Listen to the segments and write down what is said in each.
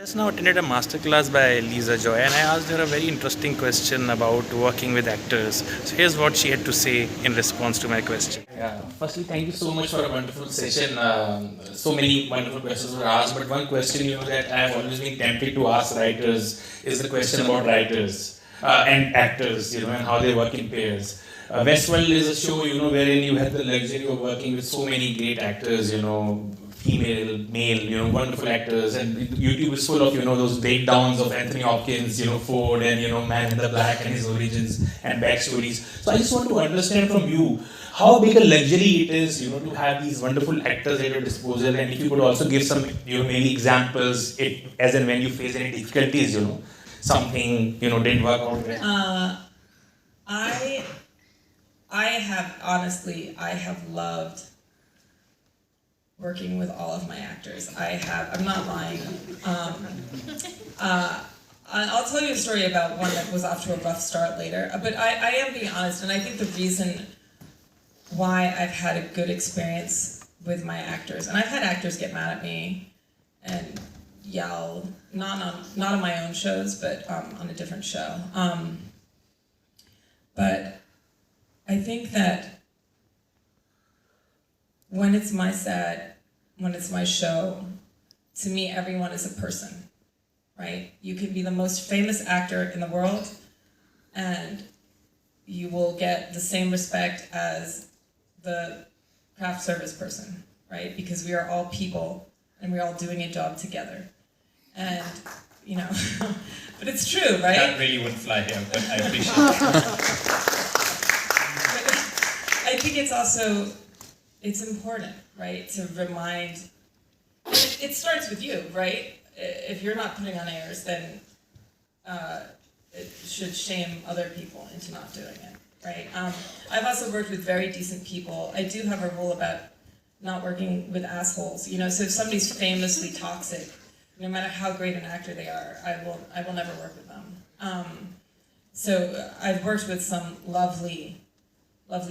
Just now attended a masterclass by Lisa Joy and I asked her a very interesting question about working with actors. So here's what she had to say in response to my question. Yeah. Firstly, thank you so much for a wonderful session. So many wonderful questions were asked, but one question that I have always been tempted to ask writers is the question about writers and actors, and how they work in pairs. Westworld is a show, wherein you have the luxury of working with so many great actors, female, male, wonderful actors, and YouTube is full of, those breakdowns of Anthony Hopkins, Ford, and, Man in the Black and his origins and backstories. So I just want to understand from you how big a luxury it is, to have these wonderful actors at your disposal, and if you could also give some, maybe examples, as and when you face any difficulties, something, didn't work out. I have loved working with all of my actors. I'm not lying. I'll tell you a story about one that was off to a rough start later, but I am being honest, and I think the reason why I've had a good experience with my actors, and I've had actors get mad at me and yell, not on my own shows, but on a different show. But I think that when it's my set, when it's my show, to me, everyone is a person, right? You can be the most famous actor in the world, and you will get the same respect as the craft service person, right? Because we are all people, and we're all doing a job together. And, but it's true, right? That really wouldn't fly here, but I appreciate it. I think it's important, right, to remind, it starts with you, right? If you're not putting on airs, then it should shame other people into not doing it, right? I've also worked with very decent people. I do have a rule about not working with assholes, so if somebody's famously toxic, no matter how great an actor they are, I will never work with them. So I've worked with some lovely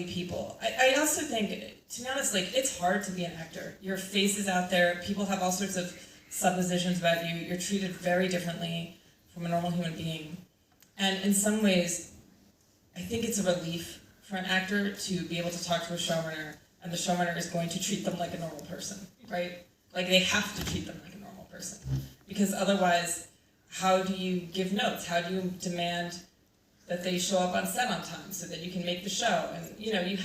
people. I also think, to be honest, it's hard to be an actor. Your face is out there, people have all sorts of suppositions about you, you're treated very differently from a normal human being. And in some ways, I think it's a relief for an actor to be able to talk to a showrunner, and the showrunner is going to treat them like a normal person, right? Like, they have to treat them like a normal person. Because otherwise, how do you give notes? How do you demand that they show up on set on time so that you can make the show? And you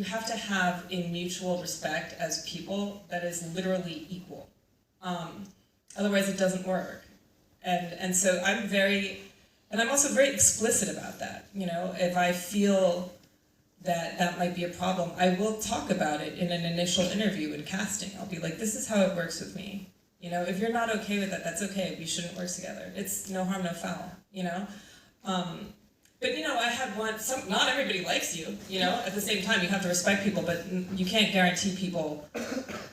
have to have a mutual respect as people that is literally equal. Otherwise it doesn't work. And so I'm also very explicit about that. If I feel that might be a problem, I will talk about it in an initial interview in casting. I'll be like, this is how it works with me. If you're not okay with that, that's okay. We shouldn't work together. It's no harm, no foul, But I had not everybody likes you, at the same time you have to respect people, but you can't guarantee people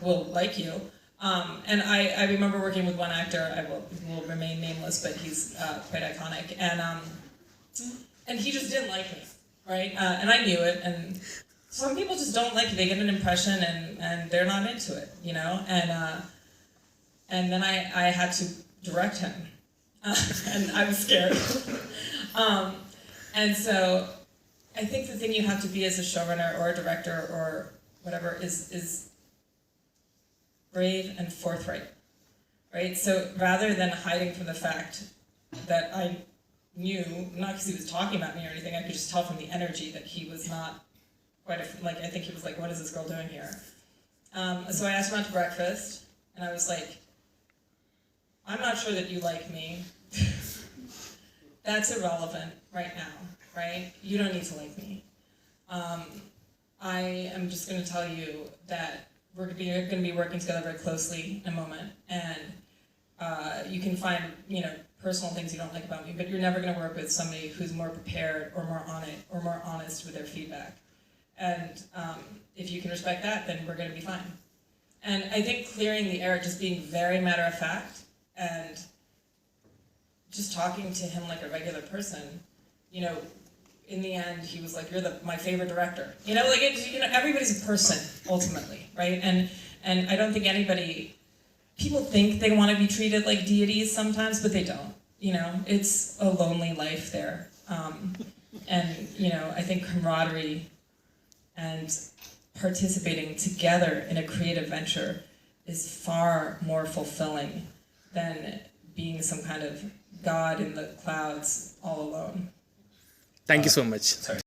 will like you. And I remember working with one actor, I will remain nameless, but he's quite iconic, and he just didn't like me, right? And I knew it, and some people just don't like you, they get an impression and they're not into it, and then I had to direct him, and I was scared. And so I think the thing you have to be as a showrunner or a director or whatever is brave and forthright, right? So rather than hiding from the fact that I knew, not because he was talking about me or anything, I could just tell from the energy that he was not quite, I think he was like, what is this girl doing here? So I asked him out to breakfast, and I was like, I'm not sure that you like me. That's irrelevant right now, right? You don't need to like me. I am just going to tell you that we're going to be working together very closely in a moment, and you can find, personal things you don't like about me, but you're never going to work with somebody who's more prepared or more on it or more honest with their feedback. And if you can respect that, then we're going to be fine. And I think clearing the air, just being very matter of fact, and just talking to him like a regular person, in the end, he was like, "You're my favorite director." Everybody's a person ultimately, right? And I don't think anybody people think they want to be treated like deities sometimes, but they don't. You know, it's a lonely life there. And, you know, I think camaraderie and participating together in a creative venture is far more fulfilling than being some kind of god in the clouds all alone. Thank you so much.